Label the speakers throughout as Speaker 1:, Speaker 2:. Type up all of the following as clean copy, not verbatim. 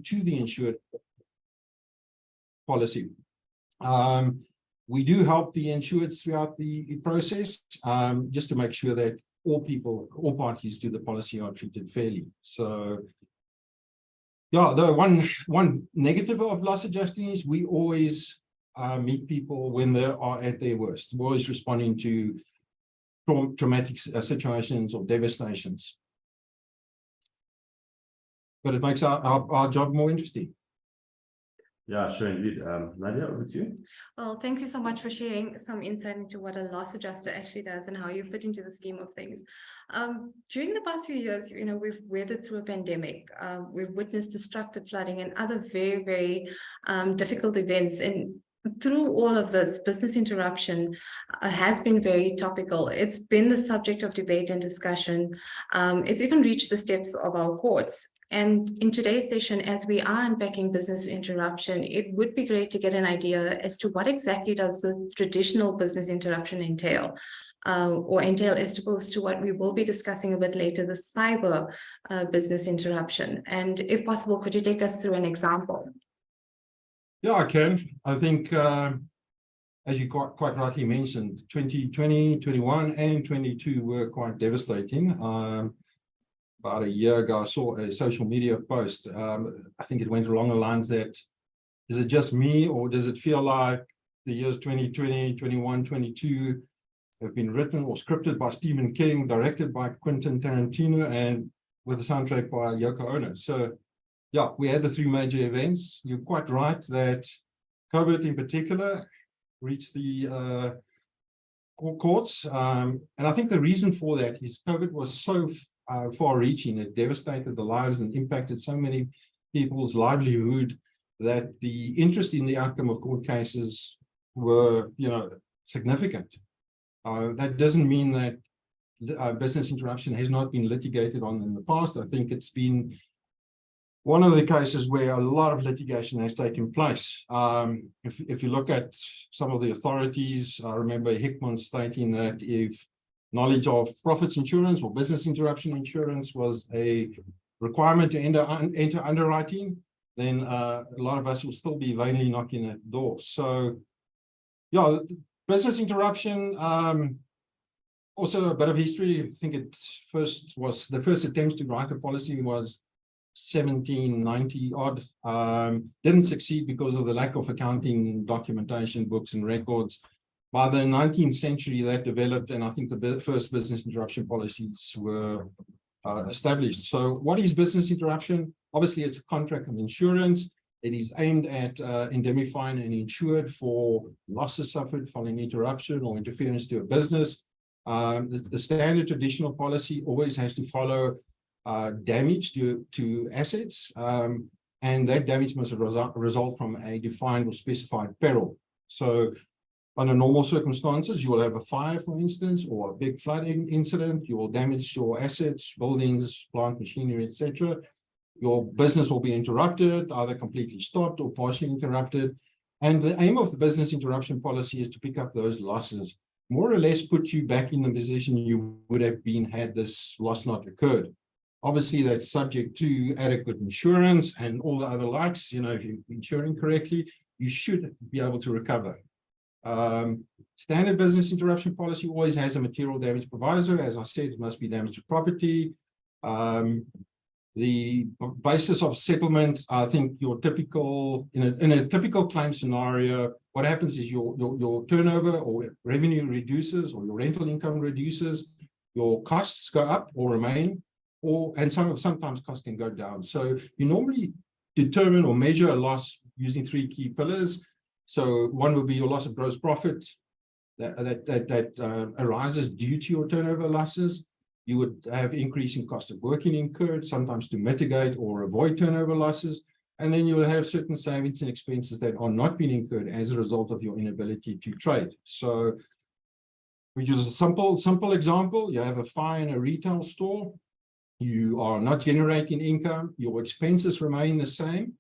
Speaker 1: to the insured policy. We do help the insureds throughout the process, just to make sure that all parties to the policy are treated fairly. So, yeah, the one negative of loss adjusting is we always meet people when they are at their worst. We're always responding to traumatic situations or devastations. But it makes our job more interesting.
Speaker 2: Yeah, sure, indeed. Nadia, over to you.
Speaker 3: Well, thank you so much for sharing some insight into what a loss adjuster actually does and how you fit into the scheme of things. During the past few years, we've weathered through a pandemic. We've witnessed destructive flooding and other very, very difficult events. And through all of this, business interruption has been very topical. It's been the subject of debate and discussion. It's even reached the steps of our courts. And in today's session, as we are unpacking business interruption, it would be great to get an idea as to what exactly does the traditional business interruption entail, or entail as opposed to what we will be discussing a bit later, the cyber business interruption. And if possible, could you take us through an example?
Speaker 1: Yeah, I can. I think, as you quite rightly mentioned, 2020, 21, and 22 were quite devastating. About a year ago, I saw a social media post. I think it went along the lines that, is it just me, or does it feel like the years 2020, 21, 22 have been written or scripted by Stephen King, directed by Quentin Tarantino, and with a soundtrack by Yoko Ono? So, yeah, we had the three major events. You're quite right that COVID in particular reached the courts. And I think the reason for that is COVID was so far-reaching. It devastated the lives and impacted so many people's livelihood that the interest in the outcome of court cases were, significant. That doesn't mean that business interruption has not been litigated on in the past. I think it's been one of the cases where a lot of litigation has taken place. If you look at some of the authorities, I remember Hickman stating that if knowledge of profits insurance or business interruption insurance was a requirement to enter underwriting, then a lot of us will still be vainly knocking at the door. So, yeah, business interruption, also a bit of history. I think the first attempts to write a policy was 1790 odd. Didn't succeed because of the lack of accounting documentation, books and records. By the 19th century, that developed, and I think the first business interruption policies were established. So what is business interruption? Obviously, it's a contract of insurance. It is aimed at indemnifying an insured for losses suffered following interruption or interference to a business. The standard traditional policy always has to follow damage to assets, and that damage must result from a defined or specified peril. So under normal circumstances, you will have a fire, for instance, or a big flooding incident. You will damage your assets, buildings, plant machinery, etc. Your business will be interrupted, either completely stopped or partially interrupted. And the aim of the business interruption policy is to pick up those losses, more or less put you back in the position you would have been had this loss not occurred. Obviously, that's subject to adequate insurance and all the other likes. If you're insuring correctly, you should be able to recover. Standard business interruption policy always has a material damage proviso. As I said, it must be damage to property. The basis of settlement, I think your typical, in a typical claim scenario, what happens is your turnover or revenue reduces, or your rental income reduces, your costs go up or remain, and sometimes costs can go down. So you normally determine or measure a loss using three key pillars. So one would be your loss of gross profit that arises due to your turnover losses. You would have increasing cost of working incurred, sometimes to mitigate or avoid turnover losses. And then you will have certain savings and expenses that are not being incurred as a result of your inability to trade. So we use a simple example. You have a fire in a retail store. You are not generating income. Your expenses remain the same.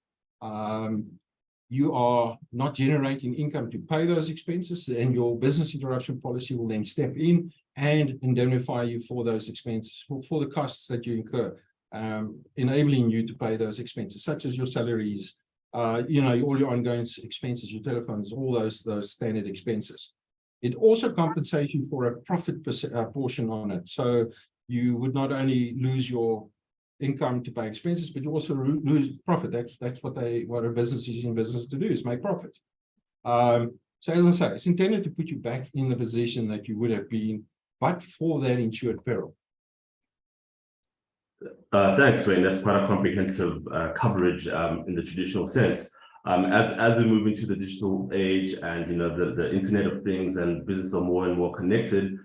Speaker 1: You are not generating income to pay those expenses, and your business interruption policy will then step in and indemnify you for those expenses, for the costs that you incur. enabling you to pay those expenses, such as your salaries, you know, all your ongoing expenses, your telephones, all those standard expenses. It also compensates you for a profit portion on it. So you would not only lose your income to pay expenses, but you also lose profit. That's what a business is in business to do, is make profit. So as I say, it's intended to put you back in the position that you would have been, but for that insured peril.
Speaker 2: Thanks, Wayne. That's quite a comprehensive coverage in the traditional sense. As we move into the digital age and, you know, the Internet of Things and business are more and more connected,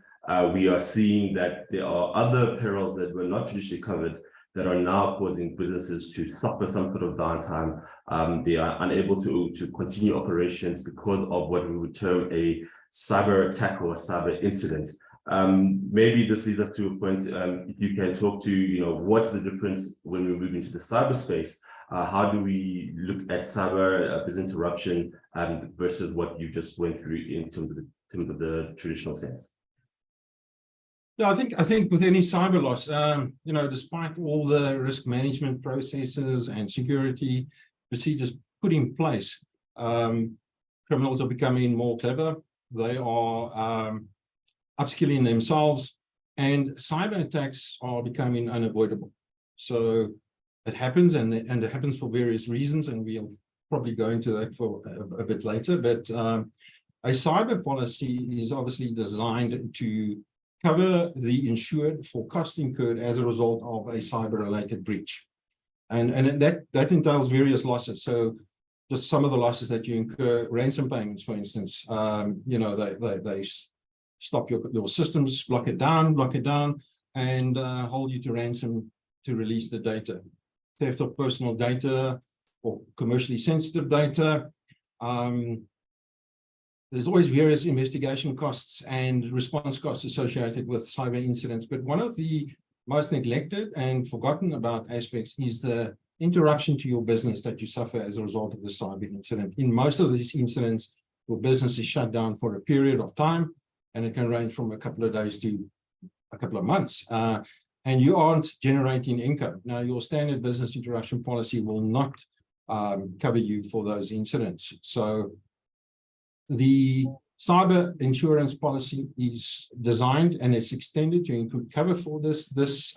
Speaker 2: we are seeing that there are other perils that were not traditionally covered that are now causing businesses to suffer some sort of downtime. They are unable to continue operations because of what we would term a cyber attack or a cyber incident. Maybe this leads us to a point, if you can talk to, you know, what's the difference when we move into the cyberspace? How do we look at cyber business interruption versus what you just went through in terms of the traditional sense?
Speaker 1: Yeah, I think with any cyber loss, you know, despite all the risk management processes and security procedures put in place, criminals are becoming more clever. They are upskilling themselves, and cyber attacks are becoming unavoidable. So it happens, and it happens for various reasons, and we'll probably go into that for a bit later. But a cyber policy is obviously designed to cover the insured for costs incurred as a result of a cyber-related breach. And that entails various losses. So just some of the losses that you incur, ransom payments, for instance, you know, they stop your systems, lock it down, and hold you to ransom to release the data. Theft of personal data or commercially sensitive data. There's always various investigation costs and response costs associated with cyber incidents. But one of the most neglected and forgotten about aspects is the interruption to your business that you suffer as a result of the cyber incident. In most of these incidents, your business is shut down for a period of time, and it can range from a couple of days to a couple of months. And you aren't generating income. Now, your standard business interruption policy will not cover you for those incidents. So the cyber insurance policy is designed and it's extended to include cover for this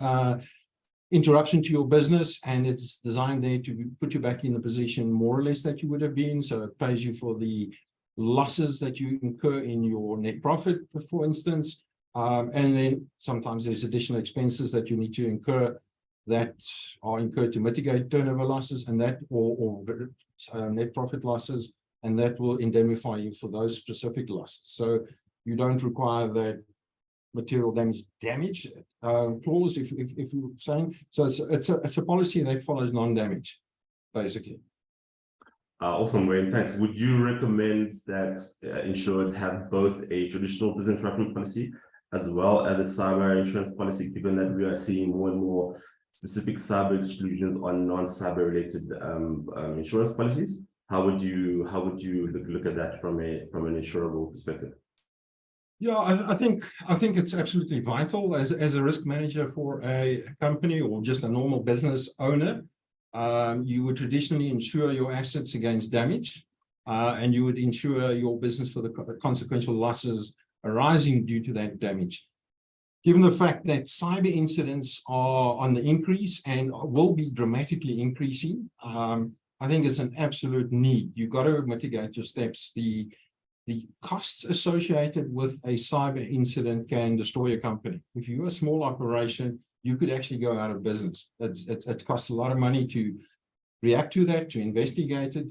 Speaker 1: interruption to your business, and it's designed there to put you back in the position more or less that you would have been. So it pays you for the losses that you incur in your net profit, for instance, and then sometimes there's additional expenses that you need to incur that are incurred to mitigate turnover losses, and that or net profit losses, and that will indemnify you for those specific losses. So you don't require that material damage clause, if you're saying. So it's a policy that follows non-damage, basically.
Speaker 2: Awesome, Wayne. Thanks. Would you recommend that insurers have both a traditional business interruption policy as well as a cyber insurance policy, given that we are seeing more and more specific cyber exclusions on non-cyber related insurance policies? How would you look at that from an insurable perspective?
Speaker 1: Yeah, I think it's absolutely vital as a risk manager for a company or just a normal business owner. You would traditionally insure your assets against damage, and you would insure your business for the consequential losses arising due to that damage. Given the fact that cyber incidents are on the increase and will be dramatically increasing, I think it's an absolute need. You've got to mitigate your steps. The costs associated with a cyber incident can destroy a company. If you're a small operation, you could actually go out of business. It costs a lot of money to react to that, to investigate it,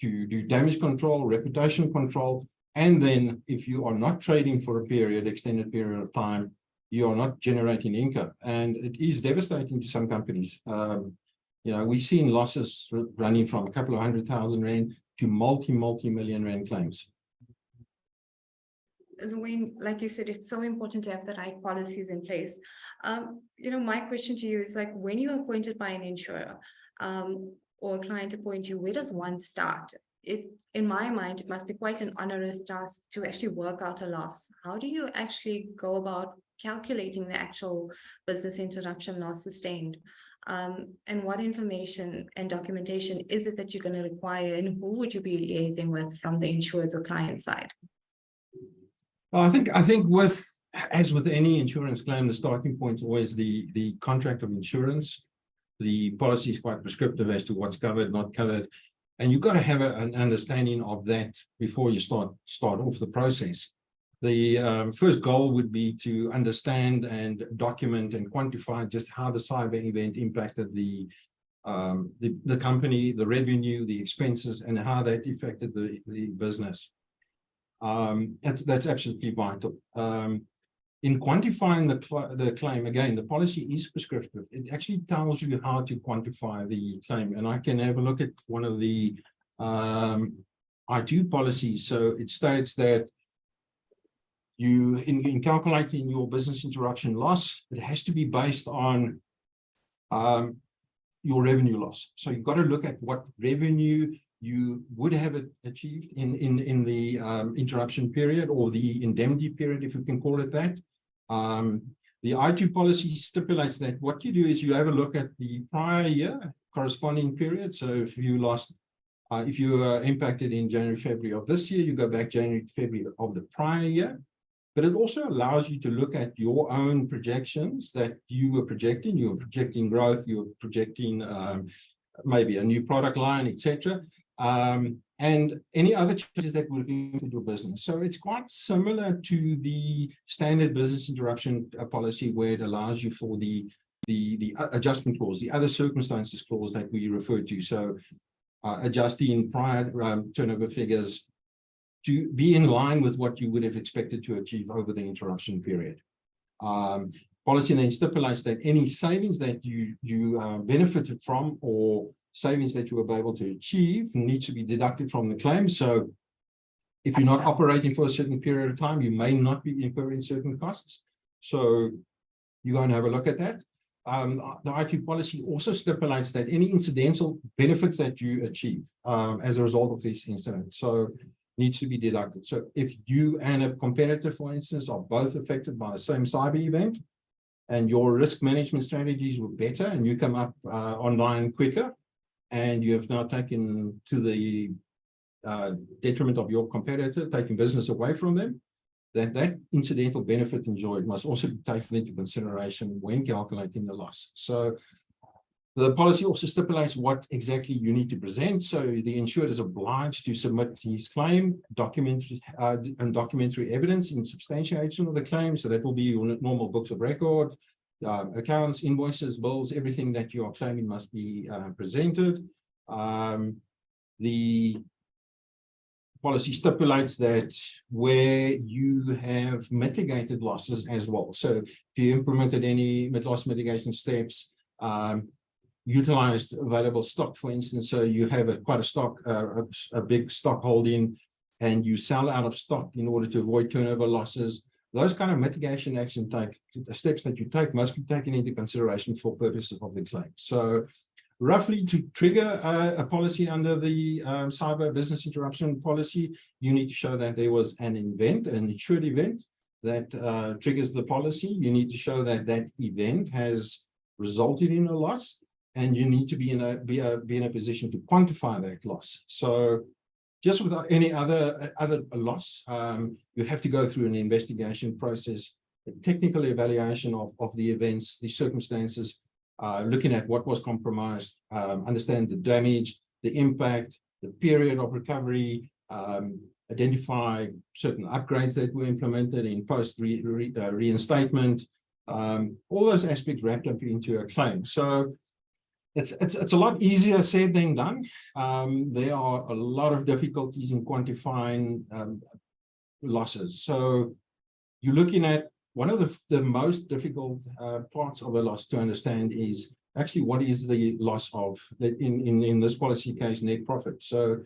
Speaker 1: to do damage control, reputation control. And then if you are not trading for a extended period of time, you are not generating income. And it is devastating to some companies. You know, we've seen losses running from a couple of 100,000 Rand to multi-million Rand claims.
Speaker 3: Wayne, like you said, it's so important to have the right policies in place. You know, my question to you is, like, when you're appointed by an insurer or a client appoint you, where does one start? In my mind, it must be quite an onerous task to actually work out a loss. How do you actually go about calculating the actual business interruption loss sustained? And what information and documentation is it that you're going to require, and who would you be liaising with from the insurance or client side?
Speaker 1: Well, I think as with any insurance claim, the starting point is always the contract of insurance. The policy is quite prescriptive as to what's covered, not covered, and you've got to have an understanding of that before you start off the process. The first goal would be to understand and document and quantify just how the cyber event impacted the company, the revenue, the expenses, and how that affected the business. That's absolutely vital. In quantifying the claim, again, the policy is prescriptive. It actually tells you how to quantify the claim. And I can have a look at one of the iTOO policies. So it states that you, in calculating your business interruption loss, it has to be based on your revenue loss. So you've got to look at what revenue you would have achieved in the interruption period, or the indemnity period, if you can call it that. The iTOO policy stipulates that what you do is you have a look at the prior year corresponding period. So if you lost, if you were impacted in January, February of this year, you go back January, February of the prior year. But it also allows you to look at your own projections that you were projecting. You were projecting growth, you were projecting maybe a new product line, etc. And any other changes that would impact your business. So it's quite similar to the standard business interruption policy, where it allows you for the adjustment clause, the other circumstances clause that we refer to. So adjusting prior turnover figures to be in line with what you would have expected to achieve over the interruption period. Policy then stipulates that any savings that you benefited from, or savings that you were able to achieve, needs to be deducted from the claim. So if you're not operating for a certain period of time, you may not be incurring certain costs. So you go and have a look at that. The iTOO policy also stipulates that any incidental benefits that you achieve as a result of these incidents, so needs to be deducted. So if you and a competitor, for instance, are both affected by the same cyber event, and your risk management strategies were better, and you come up online quicker, and you have now taken to the detriment of your competitor, taking business away from them, that incidental benefit enjoyed must also be taken into consideration when calculating the loss. So the policy also stipulates what exactly you need to present. So the insured is obliged to submit his claim, documentary evidence in substantiation of the claim. So that will be your normal books of record, accounts, invoices, bills, everything that you are claiming must be presented. The policy stipulates that where you have mitigated losses as well. So if you implemented any loss mitigation steps, utilized available stock, for instance, so you have quite a big stock holding, and you sell out of stock in order to avoid turnover losses. Those kind of mitigation action steps that you take must be taken into consideration for purposes of the claim. So roughly, to trigger a policy under the cyber business interruption policy, you need to show that there was an insured event that triggers the policy. You need to show that that event has resulted in a loss, and you need to be in a position to quantify that loss. So just without any other loss, you have to go through an investigation process, a technical evaluation of the events, the circumstances, looking at what was compromised, understand the damage, the impact, the period of recovery, identify certain upgrades that were implemented in post reinstatement, all those aspects wrapped up into a claim. So it's a lot easier said than done. There are a lot of difficulties in quantifying losses. So you're looking at one of the most difficult parts of a loss to understand is actually what is the loss of, in this policy case, net profit. So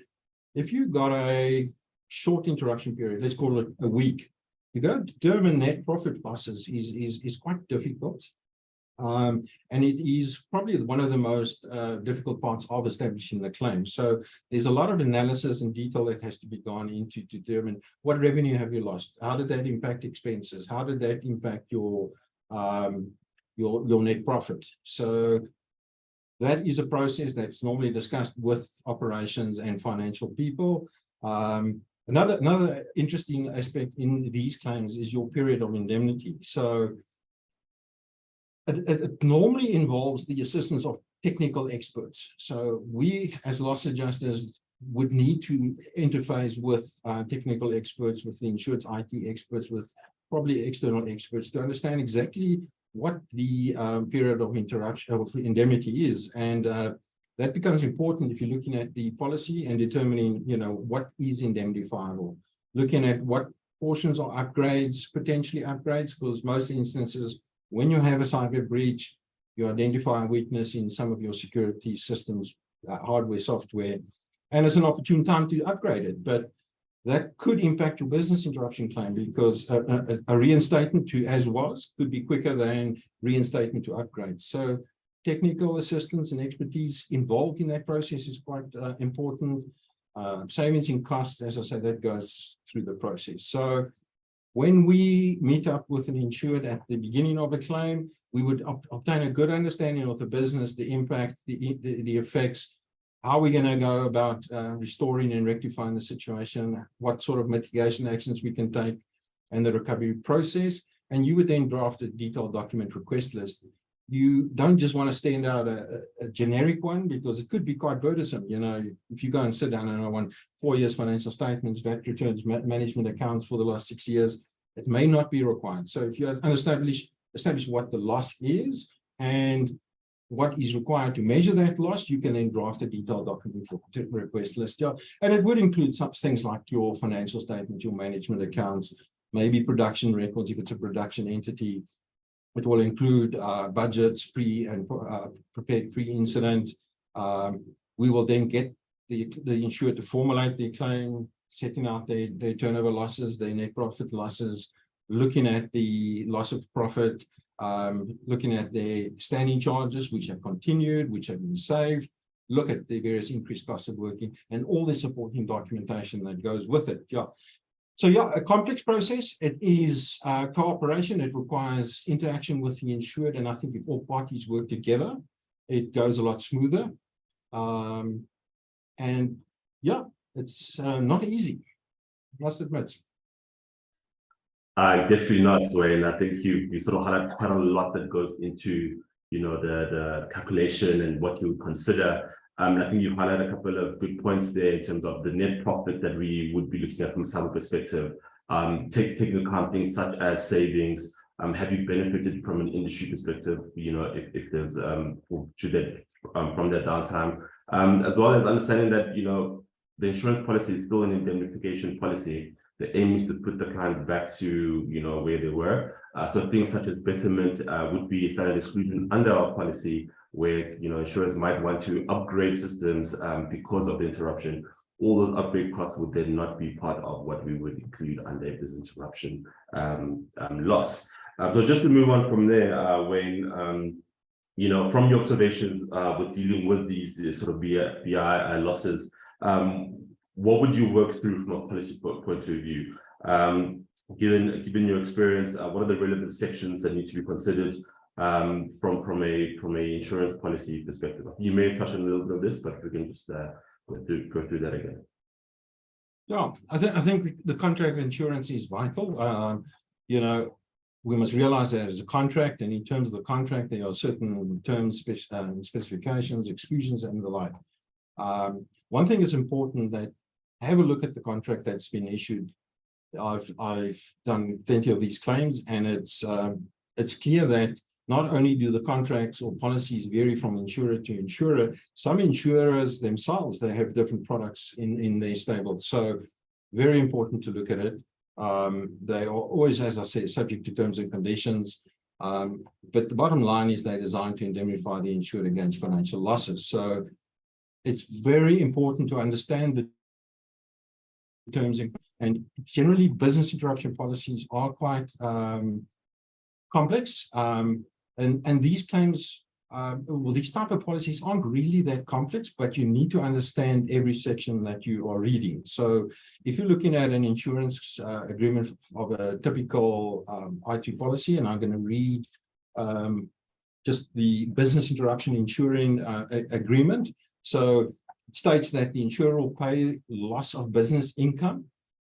Speaker 1: if you got a short interruption period, let's call it a week, to go determine net profit losses is quite difficult. And it is probably one of the most difficult parts of establishing the claim. So there's a lot of analysis and detail that has to be gone into to determine what revenue have you lost, how did that impact expenses, how did that impact your net profit. So That is a process that's normally discussed with operations and financial people. Another interesting aspect in these claims is your period of indemnity. So it normally involves the assistance of technical experts. So we as loss adjusters would need to interface with technical experts, with the insured's IT experts, with probably external experts to understand exactly what the period of interruption of indemnity is. And that becomes important if you're looking at the policy and determining, what is indemnifiable, looking at what portions are upgrades, potentially upgrades, because most instances, when you have a cyber breach, you identify a weakness in some of your security systems, hardware, software, and it's an opportune time to upgrade it. But that could impact your business interruption claim, because a reinstatement to as was could be quicker than reinstatement to upgrade. So technical assistance and expertise involved in that process is quite important. Savings in costs, as I said, that goes through the process. So when we meet up with an insured at the beginning of a claim, we would obtain a good understanding of the business, the impact, the effects, how we're going to go about restoring and rectifying the situation, what sort of mitigation actions we can take, and the recovery process. And you would then draft a detailed document request list. You don't just want to stand out a generic one, because it could be quite burdensome. If you go and sit down and I want 4 years financial statements, VAT returns, management accounts for the last 6 years, it may not be required. So if you establish what the loss is and what is required to measure that loss, you can then draft a detailed document request list. Yeah. And it would include some things like your financial statement, your management accounts, maybe production records if it's a production entity. It will include budgets prepared pre-incident. We will then get the insured to formulate their claim, setting out their turnover losses, their net profit losses, looking at the loss of profit, looking at their standing charges, which have continued, which have been saved, look at the various increased costs of working, and all the supporting documentation that goes with it. Yeah. So yeah, a complex process. It is cooperation. It requires interaction with the insured. And I think if all parties work together, it goes a lot smoother. And yeah, it's not easy, must admit.
Speaker 2: Definitely not, Wayne. I think you sort of highlight quite a lot that goes into, the calculation and what you would consider. And I think you highlight a couple of good points there in terms of the net profit that we would be looking at from a cyber perspective. Taking account things such as savings. Have you benefited from an industry perspective? If there's from that downtime, as well as understanding that the insurance policy is still an indemnification policy. The aim is to put the client back to where they were. So things such as betterment would be a standard exclusion under our policy, where insurers might want to upgrade systems because of the interruption. All those upgrade costs would then not be part of what we would include under a business interruption loss. So just to move on from there, Wayne, from your observations with dealing with these sort of BI losses, what would you work through from a policy point of view? Given your experience, what are the relevant sections that need to be considered from a insurance policy perspective? You may touch on a little bit of this, but we can just go through that again.
Speaker 1: Yeah, I think the contract of insurance is vital. We must realize that as a contract, and in terms of the contract, there are certain terms, specifications, exclusions, and the like. One thing is important, that have a look at the contract that's been issued. I've done plenty of these claims, and it's clear that not only do the contracts or policies vary from insurer to insurer, some insurers themselves, they have different products in their stable. So very important to look at it. They are always, as I say, subject to terms and conditions. But the bottom line is they're designed to indemnify the insured against financial losses. So it's very important to understand the terms, and generally business interruption policies are quite complex. And these claims, these type of policies aren't really that complex, but you need to understand every section that you are reading. So if you're looking at an insurance agreement of a typical iTOO policy, and I'm going to read just the business interruption insuring agreement. So it states that the insurer will pay loss of business income,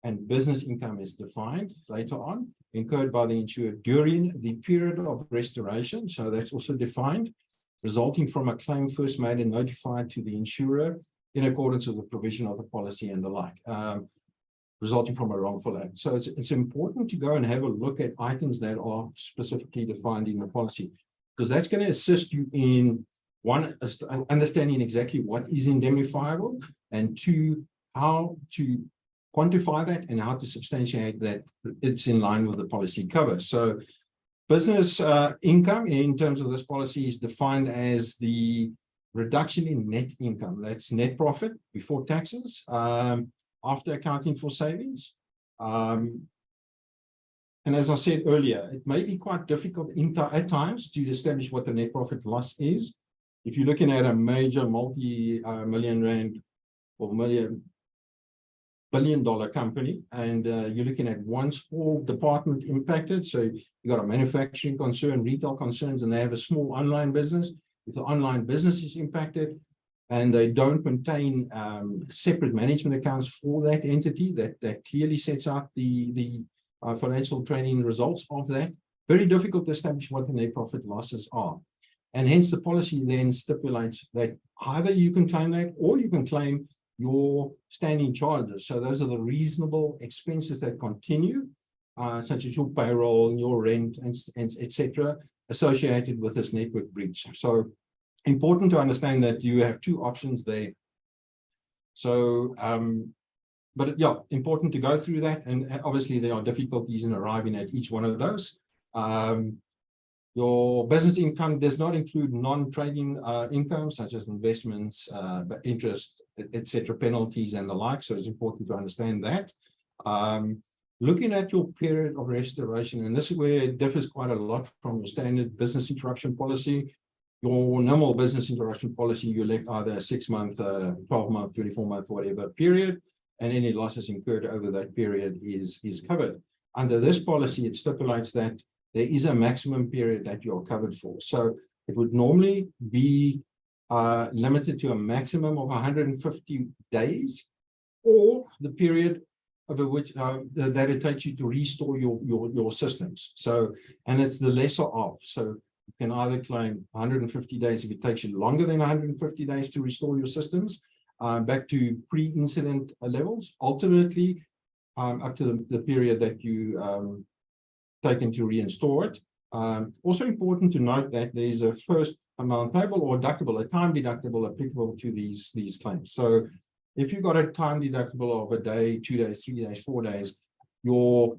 Speaker 1: and business income is defined later on, incurred by the insurer during the period of restoration. So that's also defined, resulting from a claim first made and notified to the insurer in accordance with the provision of the policy and the like, resulting from a wrongful act. So it's important to go and have a look at items that are specifically defined in the policy, because that's going to assist you in, one, understanding exactly what is indemnifiable, and two, how to quantify that and how to substantiate that it's in line with the policy cover. So business income in terms of this policy is defined as the reduction in net income. That's net profit before taxes, after accounting for savings. And as I said earlier, it may be quite difficult at times to establish what the net profit loss is. If you're looking at a major multi-million rand or billion-dollar company, and you're looking at one small department impacted, so you got a manufacturing concern, retail concerns, and they have a small online business. If the online business is impacted and they don't maintain separate management accounts for that entity, that clearly sets out the financial trading results of that, very difficult to establish what the net profit losses are. And hence the policy then stipulates that either you can claim that, or you can claim your standing charges. So those are the reasonable expenses that continue, such as your payroll, your rent, and etc., associated with this network breach. So important to understand that you have two options there. So, but yeah, important to go through that. And obviously there are difficulties in arriving at each one of those. Your business income does not include non-trading income, such as investments, interest, etc., penalties, and the like. So it's important to understand that. Looking at your period of restoration, and this is where it differs quite a lot from your standard business interruption policy. Your normal business interruption policy, you elect either a 6-month, 12-month, 24-month, whatever period, and any losses incurred over that period is covered. Under this policy, it stipulates that there is a maximum period that you're covered for. So it would normally be limited to a maximum of 150 days, or the period over which that it takes you to restore your systems. So, and it's the lesser of. So you can either claim 150 days if it takes you longer than 150 days to restore your systems back to pre-incident levels. Alternately, up to the period that you taken to reinstall it. Also important to note that there is a first amount payable or deductible, a time deductible applicable to these claims. So if you've got a time deductible of a day, 2 days, 3 days, 4 days, your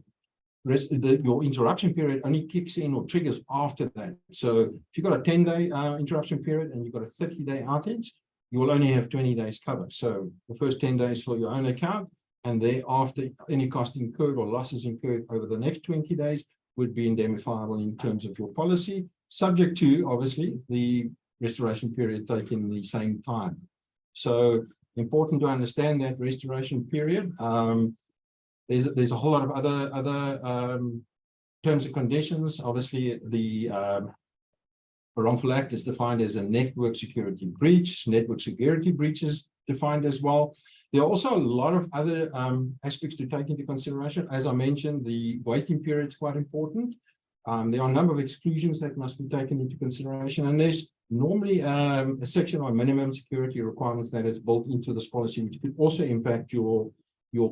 Speaker 1: interruption period only kicks in or triggers after that. So if you've got a 10-day interruption period and you've got a 30-day outage, you will only have 20 days covered. So the first 10 days for your own account, and thereafter any cost incurred or losses incurred over the next 20 days would be indemnifiable in terms of your policy, subject to obviously the restoration period taking the same time. So important to understand that restoration period. There's a whole lot of other terms and conditions. Obviously, the wrongful act is defined as a network security breach. Network security breaches defined as well. There are also a lot of other aspects to take into consideration. As I mentioned, the waiting period is quite important. There are a number of exclusions that must be taken into consideration, and there's normally a section on minimum security requirements that is built into this policy, which could also impact your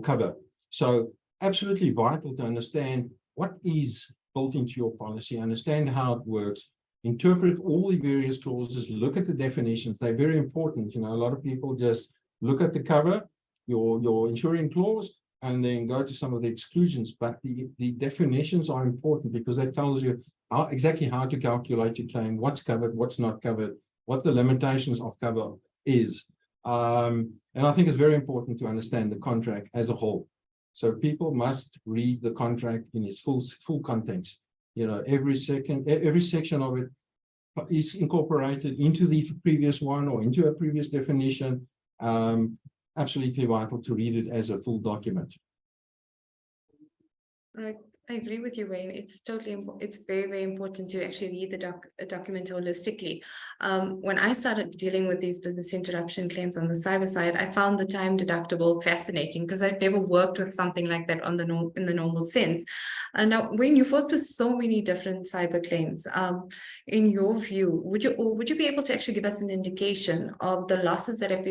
Speaker 1: cover. So absolutely vital to understand what is built into your policy, understand how it works, interpret all the various clauses, look at the definitions. They're very important. You know, a lot of people just look at the cover, your insuring clause, and then go to some of the exclusions. But the definitions are important because that tells you exactly how to calculate your claim, what's covered, what's not covered, what the limitations of cover is. And I think it's very important to understand the contract as a whole. So people must read the contract in its full context. You know, every section of it is incorporated into the previous one or into a previous definition. Absolutely vital to read it as a full document.
Speaker 3: Right. I agree with you, Wayne. It's it's very, very important to actually read the document holistically. When I started dealing with these business interruption claims on the cyber side, I found the time deductible fascinating because I've never worked with something like that on in the normal sense. Now, Wayne, you've worked with so many different cyber claims. In your view, would you be able to actually give us an indication of the losses that have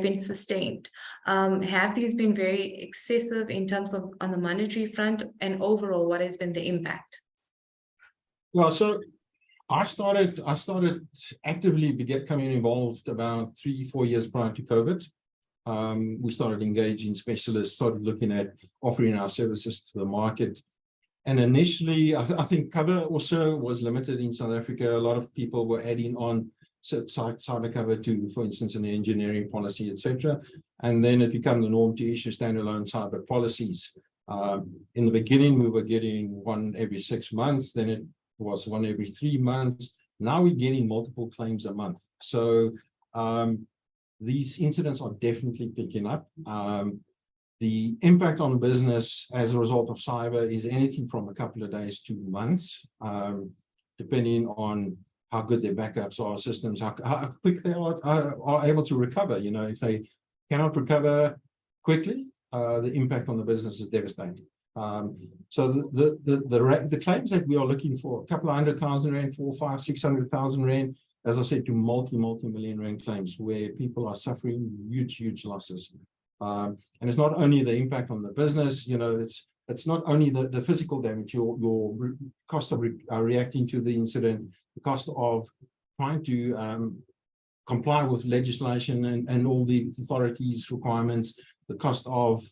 Speaker 3: been sustained? Have these been very excessive in terms of on the monetary front, and overall, what has been the impact?
Speaker 1: Well, so I started actively becoming involved about 3-4 years prior to COVID. We started engaging specialists, started looking at offering our services to the market. And initially, I think cover also was limited in South Africa. A lot of people were adding on cyber cover to, for instance, an engineering policy, etc. And then it became the norm to issue standalone cyber policies. In the beginning, we were getting one every 6 months. Then it was one every 3 months. Now we're getting multiple claims a month. So these incidents are definitely picking up. The impact on business as a result of cyber is anything from a couple of days to months, depending on how good their backups are, systems, how quick they are able to recover. You know, if they cannot recover quickly, the impact on the business is devastating. So the claims that we are looking for, a couple of 100,000 rand, 400,000, 500,000, 600,000 rand, as I said, to multi-million rand claims where people are suffering huge losses. And it's not only the impact on the business, you know, it's not only the physical damage, your cost of reacting to the incident, the cost of trying to comply with legislation and all the authorities' requirements, the cost of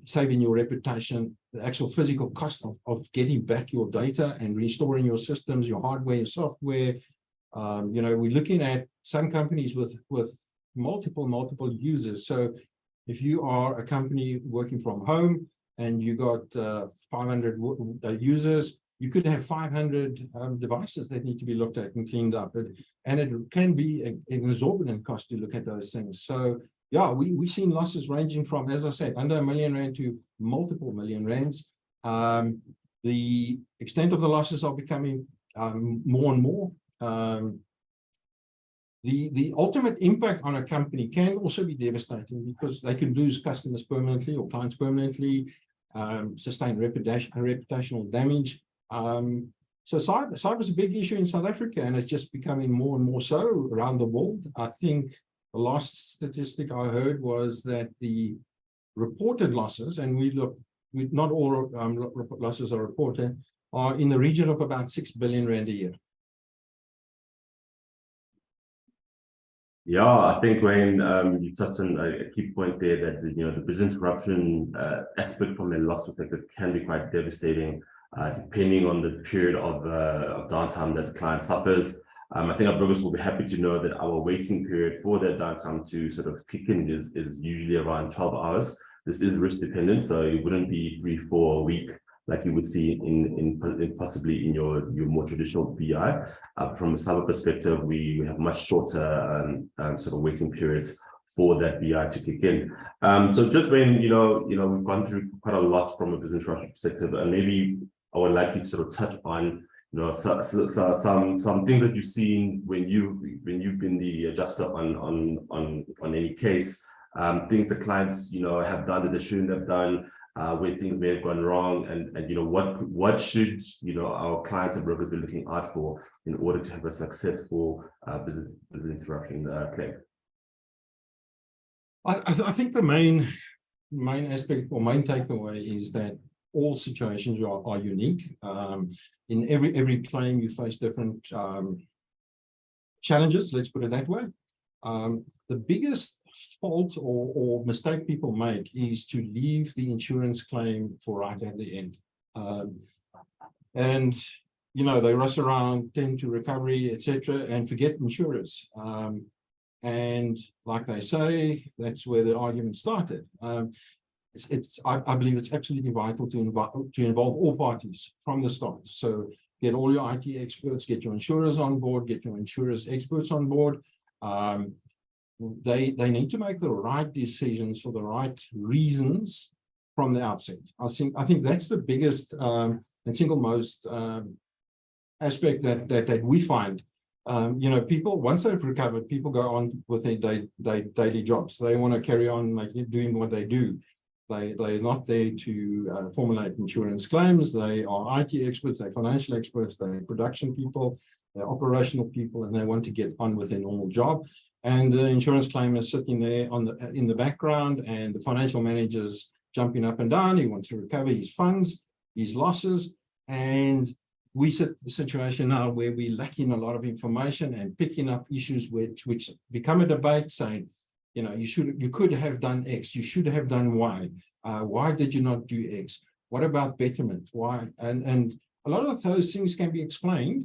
Speaker 1: saving your reputation, the actual physical cost of getting back your data and restoring your systems, your hardware, your software. You know, we're looking at some companies with multiple users. So if you are a company working from home and you got 500 users, you could have 500 devices that need to be looked at and cleaned up. And it can be an exorbitant cost to look at those things. So yeah, we've seen losses ranging from, as I said, under R1 million to multiple million rands. The extent of the losses are becoming more and more. The ultimate impact on a company can also be devastating because they can lose customers permanently or clients permanently, sustain reputational damage. So cyber is a big issue in South Africa, and it's just becoming more and more so around the world. I think the last statistic I heard was that the reported losses, and not all losses are reported, are in the region of about 6 billion rand a year.
Speaker 2: Yeah, I think, Wayne, you touched on a key point there that the business interruption aspect from a loss perspective can be quite devastating, depending on the period of downtime that the client suffers. I think our brokers will be happy to know that our waiting period for that downtime to sort of kick in is usually around 12 hours. This is risk dependent, so it wouldn't be 3-4 a week like you would see in possibly in your more traditional BI. From a cyber perspective, we have much shorter sort of waiting periods for that BI to kick in. So just when we've gone through quite a lot from a business interruption perspective, and maybe I would like you to sort of touch on some things that you've seen when you've been the adjuster on any case, things that clients have done that they shouldn't have done, where things may have gone wrong, and what should our clients and brokers be looking out for in order to have a successful business interruption claim.
Speaker 1: I think the main aspect or main takeaway is that all situations are unique. In every claim, you face different challenges, let's put it that way. The biggest fault or mistake people make is to leave the insurance claim for right at the end. And they rush around, tend to recovery, etc., and forget insurers. And like they say, that's where the argument started. I believe it's absolutely vital to involve all parties from the start. So get all your IT experts, get your insurers on board, get your insurers experts on board. They need to make the right decisions for the right reasons from the outset. I think that's the biggest and single most aspect that we find. You know, people, once they've recovered, people go on with their daily jobs. They want to carry on doing what they do. They're not there to formulate insurance claims. They are IT experts, they're financial experts, they're production people, they're operational people, and they want to get on with their normal job. And the insurance claim is sitting there in the background, and the financial manager's jumping up and down. He wants to recover his funds, his losses, and we sit in a situation now where we're lacking a lot of information and picking up issues which become a debate, saying, you know, you could have done X, you should have done Y. Why did you not do X? What about betterment? Why? And a lot of those things can be explained.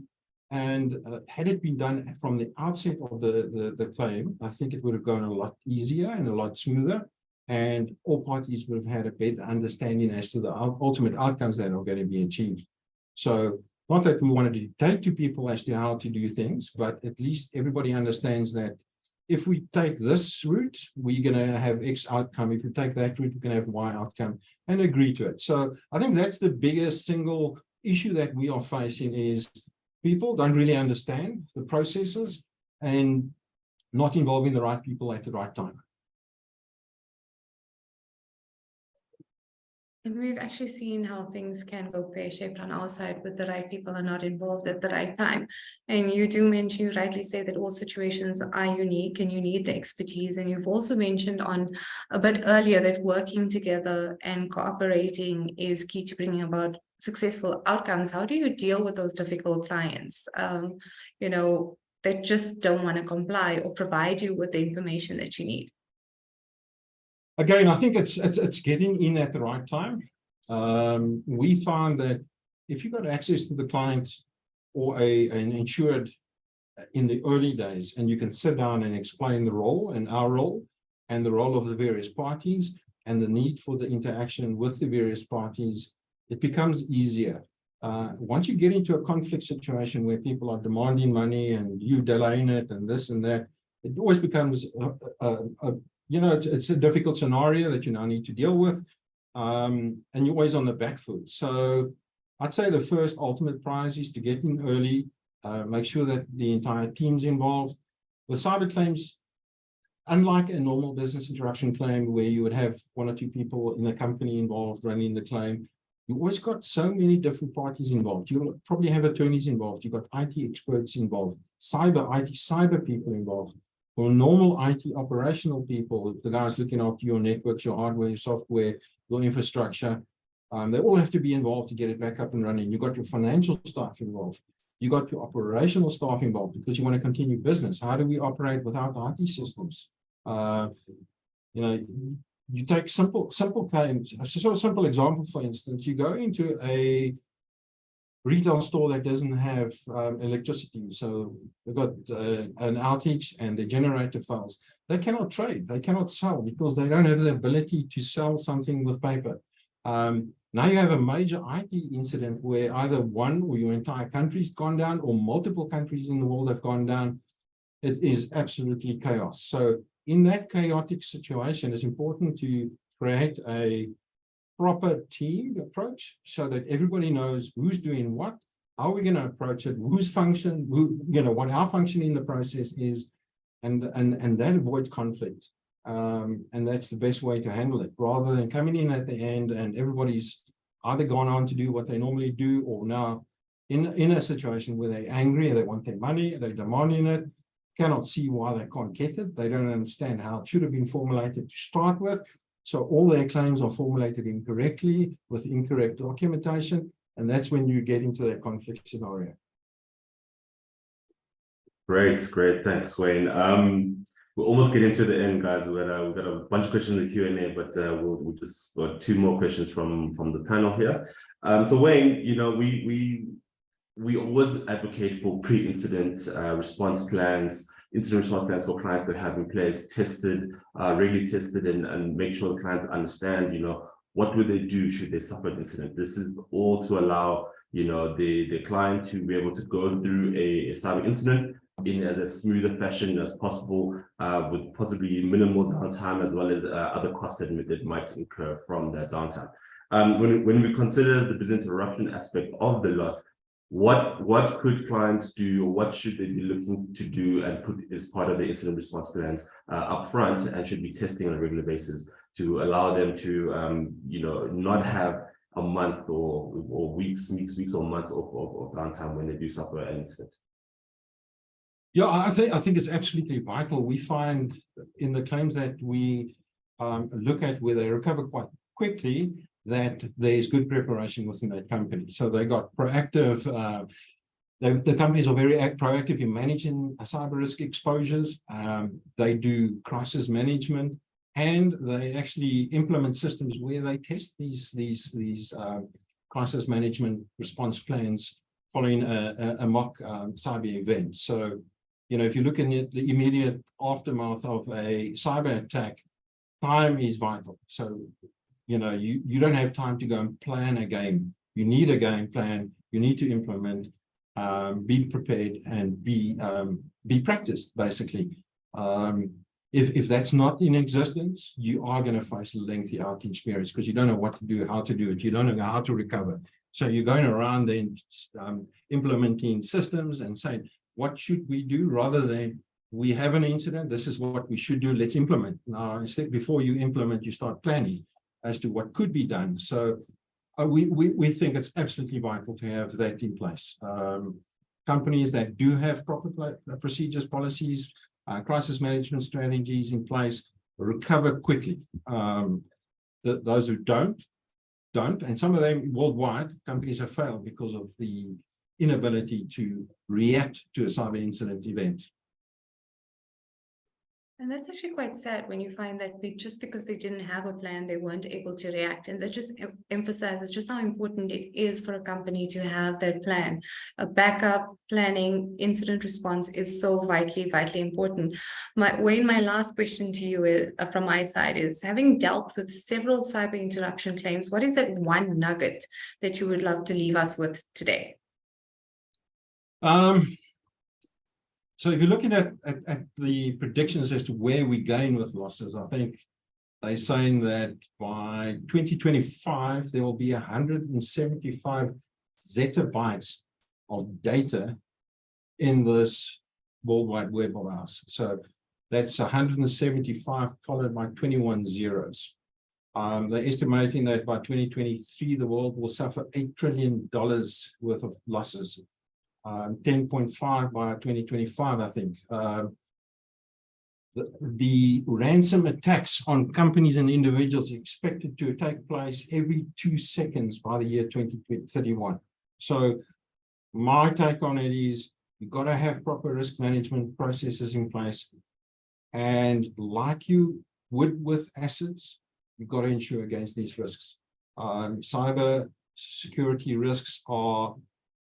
Speaker 1: And had it been done from the outset of the claim, I think it would have gone a lot easier and a lot smoother. And all parties would have had a better understanding as to the ultimate outcomes that are going to be achieved. So not that we want to dictate to people as to how to do things, but at least everybody understands that if we take this route, we're going to have X outcome. If we take that route, we're going to have Y outcome, and agree to it. So I think that's the biggest single issue that we are facing, is people don't really understand the processes and not involving the right people at the right time.
Speaker 3: And we've actually seen how things can go pear-shaped on our side with the right people are not involved at the right time. And you do mention, you rightly say that all situations are unique and you need the expertise. And you've also mentioned on a bit earlier that working together and cooperating is key to bringing about successful outcomes. How do you deal with those difficult clients, you know, that just don't want to comply or provide you with the information that you need?
Speaker 1: Again, I think it's getting in at the right time. We found that if you got access to the client or an insured in the early days, and you can sit down and explain the role and our role and the role of the various parties and the need for the interaction with the various parties, it becomes easier. Once you get into a conflict situation where people are demanding money and you delaying it and this and that, it always becomes you know, it's a difficult scenario that you now need to deal with, and you're always on the back foot. So I'd say the first ultimate prize is to get in early, make sure that the entire team's involved. With cyber claims, unlike a normal business interruption claim where you would have one or two people in the company involved running the claim, you always got so many different parties involved. You'll probably have attorneys involved. You've got IT experts involved, cyber people involved. For normal IT operational people, the guys looking after your networks, your hardware, your software, your infrastructure, they all have to be involved to get it back up and running. You've got your financial staff involved. You got your operational staff involved because you want to continue business. How do we operate without IT systems? You know, you take simple claims. A sort of simple example, for instance, you go into a retail store that doesn't have electricity, so they've got an outage and the generator fails. They cannot trade, they cannot sell because they don't have the ability to sell something with paper. Now you have a major IT incident where either one or your entire country's gone down or multiple countries in the world have gone down. It is absolutely chaos. So in that chaotic situation, it's important to create a proper team approach so that everybody knows who's doing what, how we're going to approach it, who's function, what our function in the process is, and that avoids conflict. And that's the best way to handle it, rather than coming in at the end and everybody's either gone on to do what they normally do, or now in a situation where they're angry, they want their money, they're demanding it, cannot see why they can't get it, they don't understand how it should have been formulated to start with. So all their claims are formulated incorrectly with incorrect documentation, and that's when you get into that conflict scenario.
Speaker 2: Great. Thanks, Wayne. We're almost getting to the end, guys. We've got a bunch of questions in the Q&A, but we'll just got two more questions from the panel here. So Wayne, you know, we always advocate for pre-incident response plans, incident response plans for clients that have in place, tested, regularly tested, and make sure the clients understand, you know, what would they do should they suffer an incident. This is all to allow, you know, the client to be able to go through a cyber incident in as a smoother fashion as possible, with possibly minimal downtime as well as other costs that might incur from that downtime. When we consider the business interruption aspect of the loss, what could clients do, or what should they be looking to do and put as part of the incident response plans up front, and should be testing on a regular basis to allow them to not have a month or weeks or months of downtime when they do suffer an incident?
Speaker 1: Yeah, I think it's absolutely vital. We find in the claims that we look at where they recover quite quickly, that there's good preparation within that company. So they got proactive, the companies are very proactive in managing cyber risk exposures. They do crisis management, and they actually implement systems where they test these crisis management response plans following a mock cyber event. So, if you look in the immediate aftermath of a cyber attack, time is vital. So, you don't have time to go and plan a game. You need a game plan. You need to implement, be prepared, and be practiced, basically. If that's not in existence, you are going to face a lengthy outage experience, because you don't know what to do, how to do it. You don't know how to recover. So you're going around then implementing systems and saying, what should we do, rather than we have an incident, this is what we should do, let's implement. Now, instead, before you implement, you start planning as to what could be done. So we think it's absolutely vital to have that in place. Companies that do have proper procedures, policies, crisis management strategies in place recover quickly. Those who don't, and some of them worldwide, companies have failed because of the inability to react to a cyber incident event.
Speaker 3: And that's actually quite sad when you find that just because they didn't have a plan, they weren't able to react. And that just emphasizes just how important it is for a company to have that plan. A backup planning, incident response is so vitally important. Wayne, my last question to you is, from my side, is, having dealt with several cyber interruption claims, what is that one nugget that you would love to leave us with today?
Speaker 1: So if you're looking at the predictions as to where we gain with losses, I think they're saying that by 2025, there will be 175 zettabytes of data in this World Wide Web of ours. So that's 175 followed by 21 zeros. They're estimating that by 2023, the world will suffer $8 trillion worth of losses. 10.5 by 2025, I think. The ransom attacks on companies and individuals are expected to take place every 2 seconds by the year 2031. So my take on it is, you've got to have proper risk management processes in place. And like you would with assets, you've got to insure against these risks. Cyber security risks are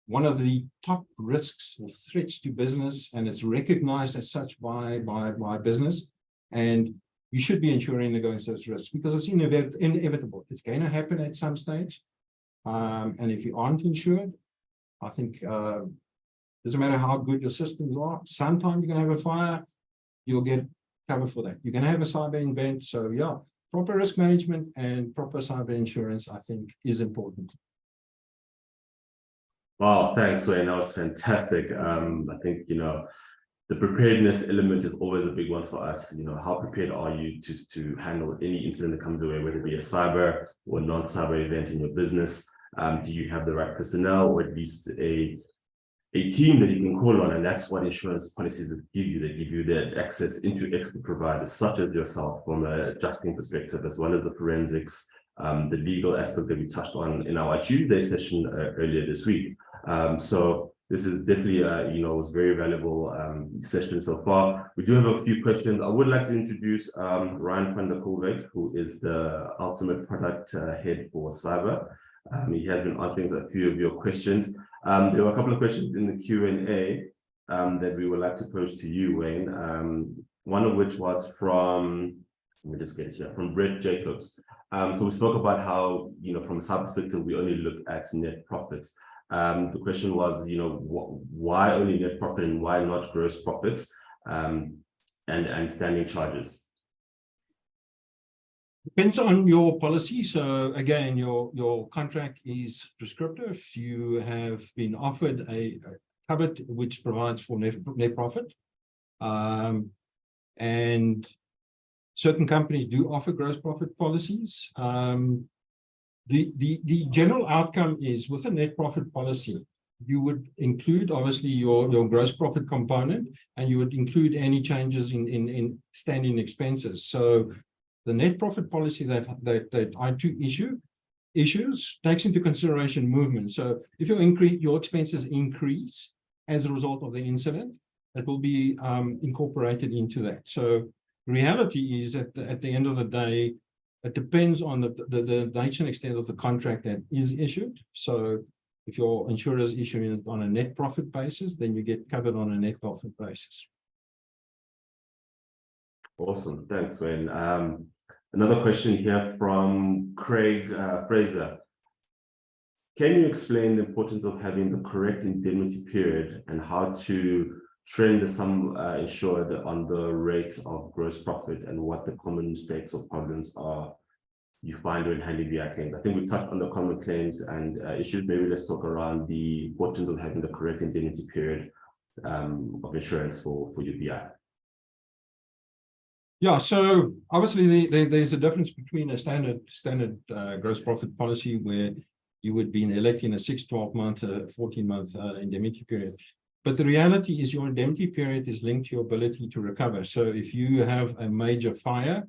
Speaker 1: one of the top risks or threats to business, and it's recognized as such by business. And you should be insuring against those risks, because it's inevitable. It's going to happen at some stage. And if you aren't insured, I think doesn't matter how good your systems are, sometimes you're going to have a fire, you'll get cover for that. You're going to have a cyber event. So yeah, proper risk management and proper cyber insurance, I think, is important.
Speaker 2: Wow, thanks, Wayne. That was fantastic. I think, the preparedness element is always a big one for us. How prepared are you to handle any incident that comes away, whether it be a cyber or non-cyber event in your business? Do you have the right personnel, or at least a team that you can call on? And that's what insurance policies give you. They give you that access into expert providers such as yourself, from an adjusting perspective, as well as the forensics, the legal aspect that we touched on in our Tuesday session earlier this week. So this is definitely was very valuable session so far. We do have a few questions. I would like to introduce Ryan van der Kolweg, who is the ultimate product head for cyber. He has been answering a few of your questions. There were a couple of questions in the Q&A that we would like to pose to you, Wayne. One of which was from, let me just get it here, from Brett Jacobs. So we spoke about how, from a cyber perspective, we only look at net profits. The question was, why only net profit and why not gross profits and standing charges?
Speaker 1: Depends on your policy. So again, your contract is prescriptive. You have been offered a cover which provides for net profit. And certain companies do offer gross profit policies. The general outcome is with a net profit policy, you would include obviously your gross profit component, and you would include any changes in standing expenses. So the net profit policy that iTOO issues takes into consideration movement. So if your expenses increase as a result of the incident, that will be incorporated into that. So reality is at the end of the day, it depends on the nature and extent of the contract that is issued. So if your insurer is issuing it on a net profit basis, then you get covered on a net profit basis.
Speaker 2: Awesome, thanks, Wayne. Another question here from Craig Fraser. Can you explain the importance of having the correct indemnity period and how to train the sum insured on the rates of gross profit and what the common mistakes or problems are you find when handling VI claims? I think we touched on the common claims and issues. Maybe let's talk around the importance of having the correct indemnity period of insurance for your VI.
Speaker 1: Yeah, so obviously there's a difference between a standard gross profit policy where you would be electing a 6, 12-month, 14-month indemnity period. But the reality is your indemnity period is linked to your ability to recover. So if you have a major fire,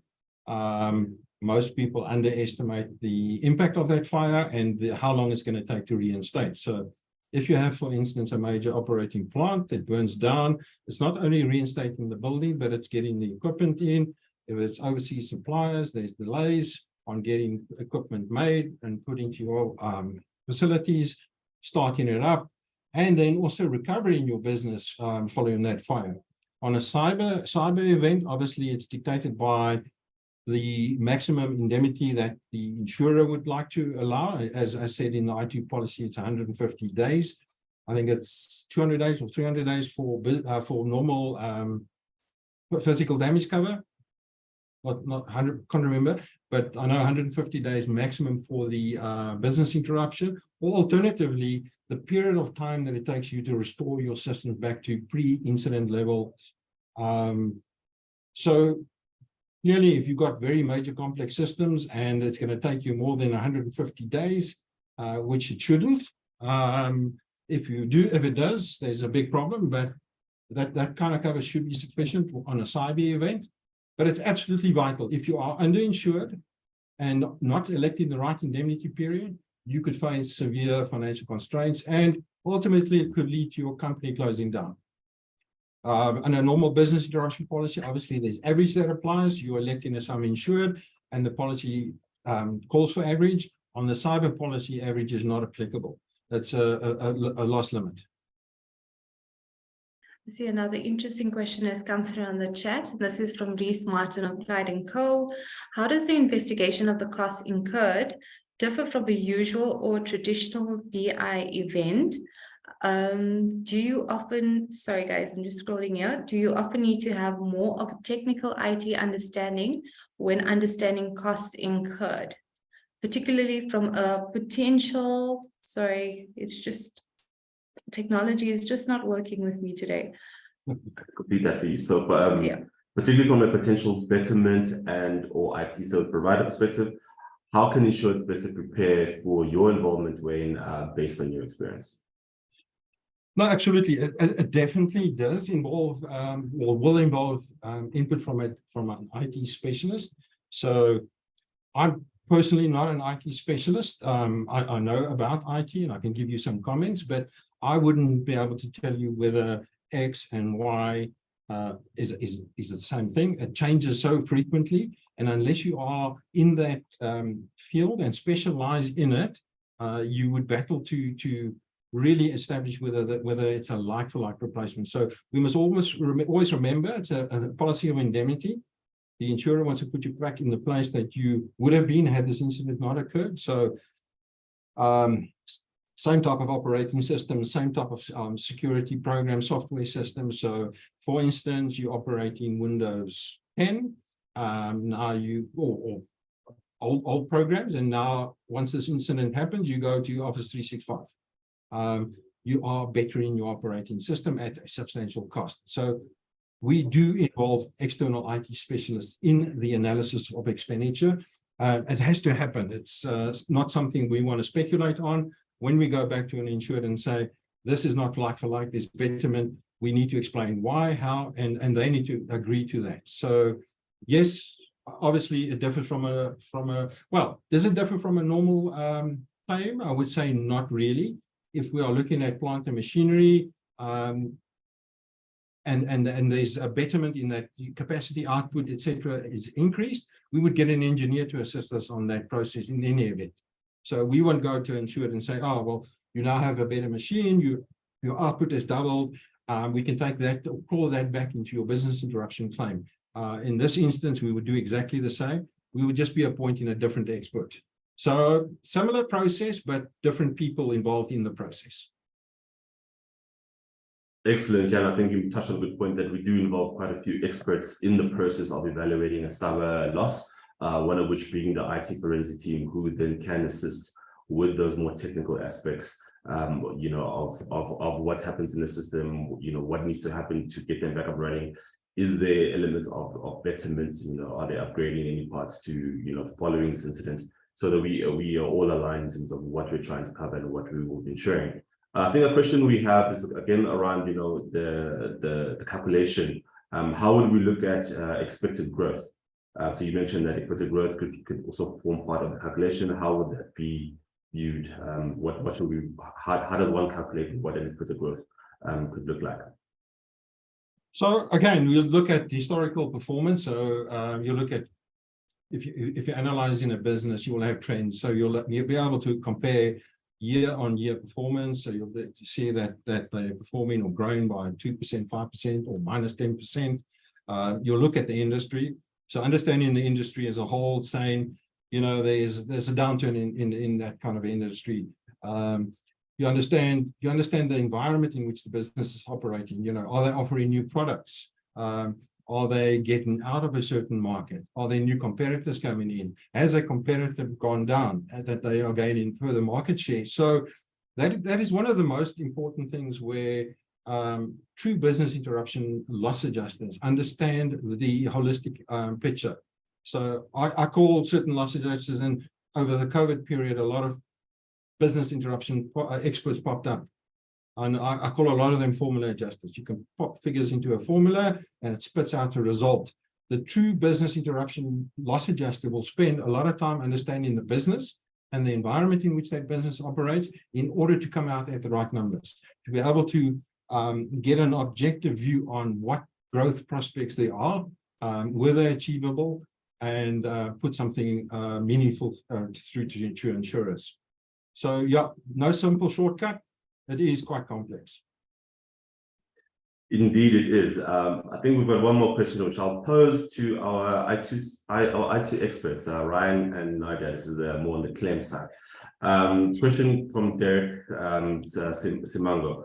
Speaker 1: most people underestimate the impact of that fire and how long it's going to take to reinstate. So if you have, for instance, a major operating plant that burns down, it's not only reinstating the building, but it's getting the equipment in. If it's overseas suppliers, there's delays on getting equipment made and put into your facilities, starting it up, and then also recovering your business following that fire. On a cyber event, obviously it's dictated by the maximum indemnity that the insurer would like to allow. As I said in the iTOO policy, it's 150 days. I think it's 200 days or 300 days for normal physical damage cover. Not 100, can't remember, but I know 150 days maximum for the business interruption, or alternatively, the period of time that it takes you to restore your system back to pre-incident level. So clearly, if you've got very major complex systems and it's going to take you more than 150 days, which it shouldn't. If it does, there's a big problem, but that kind of cover should be sufficient on a cyber event. But it's absolutely vital. If you are underinsured and not electing the right indemnity period, you could face severe financial constraints, and ultimately it could lead to your company closing down. On a normal business interruption policy, obviously there's average that applies. You're electing a sum insured, and the policy calls for average. On the cyber policy, average is not applicable. That's a loss limit.
Speaker 3: I see another interesting question has come through on the chat. This is from Reese Martin of Clyde & Co. How does the investigation of the costs incurred differ from the usual or traditional DI event? Do you often, sorry guys, I'm just scrolling here. Do you often need to have more of a technical IT understanding when understanding costs incurred, particularly from a potential, sorry, it's just, technology is just not working with me today.
Speaker 2: Complete that for you. So,
Speaker 3: yeah.
Speaker 2: Particularly from a potential betterment and or IT service provider perspective, how can insurers better prepare for your involvement, Wayne, based on your experience?
Speaker 1: No, absolutely. It definitely does involve, or will involve input from an IT specialist. So I'm personally not an IT specialist. I know about IT and I can give you some comments, but I wouldn't be able to tell you whether X and Y is the same thing. It changes so frequently. And unless you are in that field and specialize in it, you would battle to really establish whether it's a like-for-like replacement. So we must always remember it's a policy of indemnity. The insurer wants to put you back in the place that you would have been had this incident not occurred. So Same type of operating system, same type of security program software system. So, for instance, you operate in Windows 10, now you, or old programs, and now once this incident happens, you go to Office 365. You are better in your operating system at a substantial cost. So we do involve external IT specialists in the analysis of expenditure. It has to happen. It's not something we want to speculate on. When we go back to an insured and say, this is not like for like, there's betterment, we need to explain why, how, and they need to agree to that. So yes, obviously it differs from a, well, does it differ from a normal claim? I would say not really. If we are looking at plant and machinery, and there's a betterment in that capacity, output, etc., is increased, we would get an engineer to assist us on that process in any event. So we won't go to insured and say, oh, well, you now have a better machine, your output has doubled. We can take that, or call that back into your business interruption claim. In this instance, we would do exactly the same. We would just be appointing a different expert. So similar process, but different people involved in the process.
Speaker 2: Excellent, Jan. I think you touched on a good point that we do involve quite a few experts in the process of evaluating a cyber loss, one of which being the IT forensic team, who then can assist with those more technical aspects, you know, of what happens in the system, you know, what needs to happen to get them back up running. Is there elements of betterment, you know, are they upgrading any parts to, you know, following this incident, so that we are all aligned in terms of what we're trying to cover and what we will be ensuring. I think a question we have is again around, you know, the calculation. How would we look at expected growth? So you mentioned that expected growth could also form part of the calculation. How would that be viewed? What should we? How does one calculate what an expected growth could look like?
Speaker 1: So again, we'll look at historical performance. So you look at, if you're analyzing a business, you will have trends. So you'll be able to compare year-on-year performance. So you'll be able to see that they're performing or growing by 2%, 5%, or minus 10%. You'll look at the industry. So understanding the industry as a whole, saying, you know, there's a downturn in that kind of industry. You understand the environment in which the business is operating. You know, are they offering new products? Are they getting out of a certain market? Are there new competitors coming in? Has a competitor gone down that they are gaining further market share? So that is one of the most important things where true business interruption loss adjusters understand the holistic picture. So I call certain loss adjusters, and over the COVID period, a lot of business interruption experts popped up. And I call a lot of them formula adjusters. You can pop figures into a formula and it spits out a result. The true business interruption loss adjuster will spend a lot of time understanding the business and the environment in which that business operates in order to come out at the right numbers, to be able to get an objective view on what growth prospects there are, were they achievable, and put something meaningful through to insurers. So yeah, no simple shortcut. It is quite complex.
Speaker 2: Indeed, it is. I think we've got one more question, which I'll pose to our IT experts, Ryan and Nadia. This is more on the claim side. Question from Derek Simango.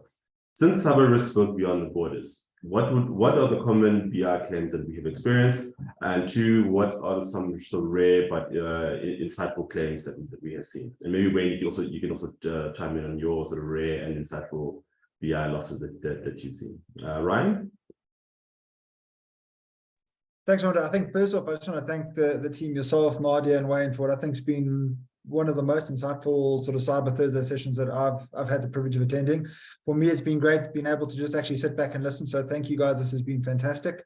Speaker 2: Since cyber risk goes beyond the borders, what are the common BI claims that we have experienced? And two, what are some so rare but insightful claims that we have seen? And maybe Wayne, you can also chime in on your sort of rare and insightful BI losses that you've seen. Ryan?
Speaker 4: Thanks, Rhonda. I think first off, I just want to thank the team, yourself, Nadia and Wayne, for what I think's been one of the most insightful sort of Cyber Thursday sessions that I've had the privilege of attending. For me, it's been great being able to just actually sit back and listen. So thank you guys. This has been fantastic.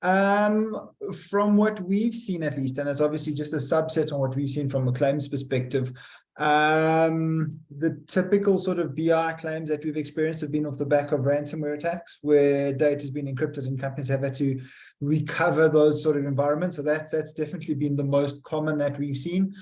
Speaker 4: From what we've seen, at least, and it's obviously just a subset on what we've seen from a claims perspective, the typical sort of BI claims that we've experienced have been off the back of ransomware attacks, where data has been encrypted and companies have had to recover those sort of environments. So that's definitely been the most common that we've seen.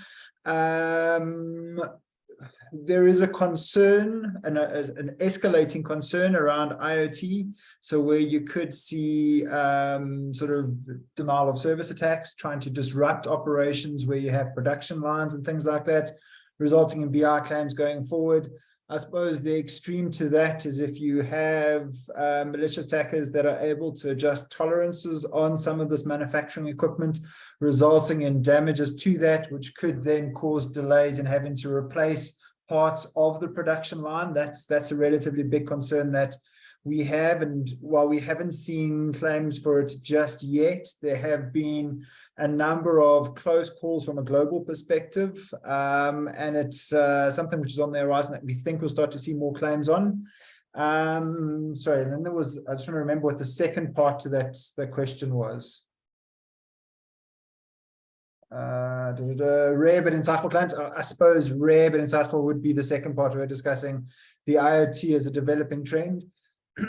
Speaker 4: There is a concern, an escalating concern around IoT. So where you could see sort of denial of service attacks, trying to disrupt operations where you have production lines and things like that, resulting in BI claims going forward. I suppose the extreme to that is if you have malicious attackers that are able to adjust tolerances on some of this manufacturing equipment, resulting in damages to that, which could then cause delays in having to replace parts of the production line. That's a relatively big concern that we have, and while we haven't seen claims for it just yet, there have been a number of close calls from a global perspective, and it's something which is on the horizon that we think we'll start to see more claims on. Sorry, and then there was, I just want to remember what the second part to that question was. Rare but insightful claims. I suppose rare but insightful would be the second part. We're discussing the IoT as a developing trend.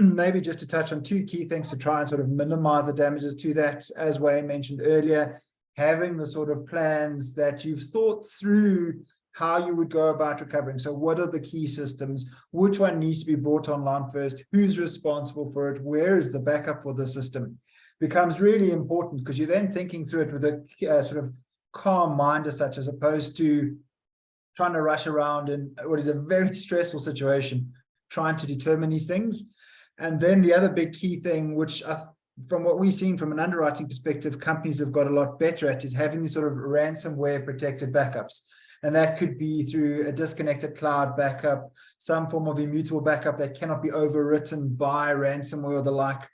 Speaker 4: Maybe just to touch on two key things to try and sort of minimize the damages to that, as Wayne mentioned earlier, having the sort of plans that you've thought through how you would go about recovering. So what are the key systems? Which one needs to be brought online first? Who's responsible for it? Where is the backup for the system? Becomes really important because you're then thinking through it with a sort of calm mind as such, as opposed to trying to rush around in what is a very stressful situation, trying to determine these things. And then the other big key thing, which from what we've seen from an underwriting perspective, companies have got a lot better at, is having these sort of ransomware protected backups. And that could be through a disconnected cloud backup, some form of immutable backup that cannot be overwritten by ransomware or the like.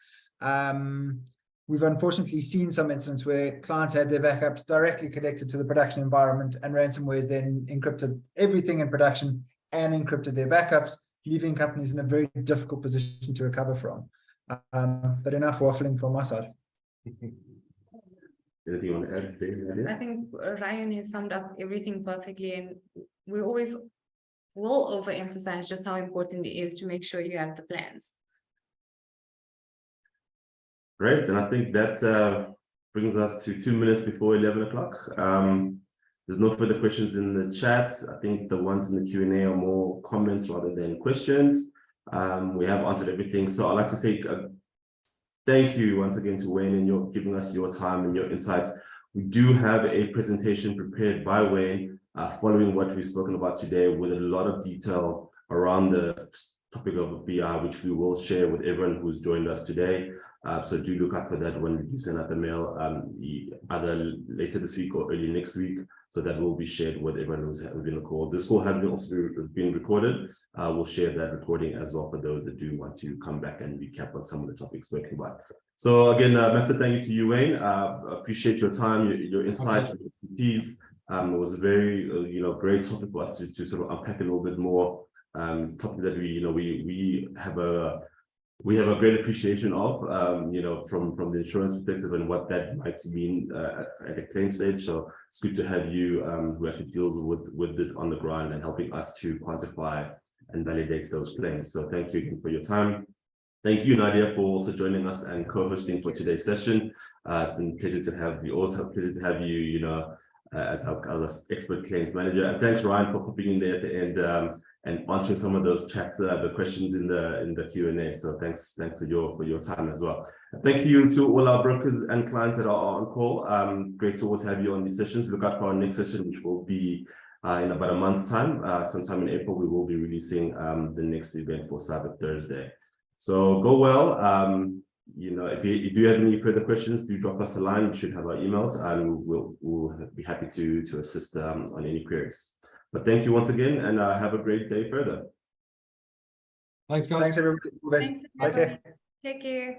Speaker 4: We've unfortunately seen some instances where clients had their backups directly connected to the production environment, and ransomware has then encrypted everything in production and encrypted their backups, leaving companies in a very difficult position to recover from. But enough waffling from my side.
Speaker 2: Anything you want to add, David?
Speaker 3: I think Ryan has summed up everything perfectly, and we always will overemphasize just how important it is to make sure you have the plans.
Speaker 2: Great, and I think that brings us to 2 minutes before 11 o'clock. There's no further questions in the chat. I think the ones in the Q&A are more comments rather than questions. We have answered everything. So I'd like to say thank you once again to Wayne and your giving us your time and your insights. We do have a presentation prepared by Wayne following what we've spoken about today, with a lot of detail around the topic of BI, which we will share with everyone who's joined us today. So do look out for that when we do send out the mail, either later this week or early next week. So that will be shared with everyone who's been on the call. This call has also been recorded. We'll share that recording as well for those that do want to come back and recap on some of the topics spoken about. So again, massive thank you to you, Wayne. Appreciate your time, your insights, your expertise. It was a very great topic for us to sort of unpack a little bit more. It's a topic that we have a great appreciation of, from the insurance perspective and what that might mean at a claim stage. So it's good to have you who actually deals with it on the ground and helping us to quantify and validate those claims. So thank you again for your time. Thank you, Nadia, for also joining us and co-hosting for today's session. It's been a pleasure to have you. Also a pleasure to have you, as our expert claims manager. And thanks, Ryan, for popping in there at the end and answering some of those chats, the questions in the Q&A. So thanks for your time as well. Thank you to all our brokers and clients that are on call. Great to always have you on these sessions. Look out for our next session, which will be in about a month's time. Sometime in April, we will be releasing the next event for Cyber Thursday. So go well. If you do have any further questions, do drop us a line. You should have our emails, and we'll be happy to assist on any queries. But thank you once again, and have a great day further.
Speaker 1: Thanks, guys.
Speaker 4: Thanks, everybody.
Speaker 3: Thanks, everybody.
Speaker 4: Okay.
Speaker 3: Take care.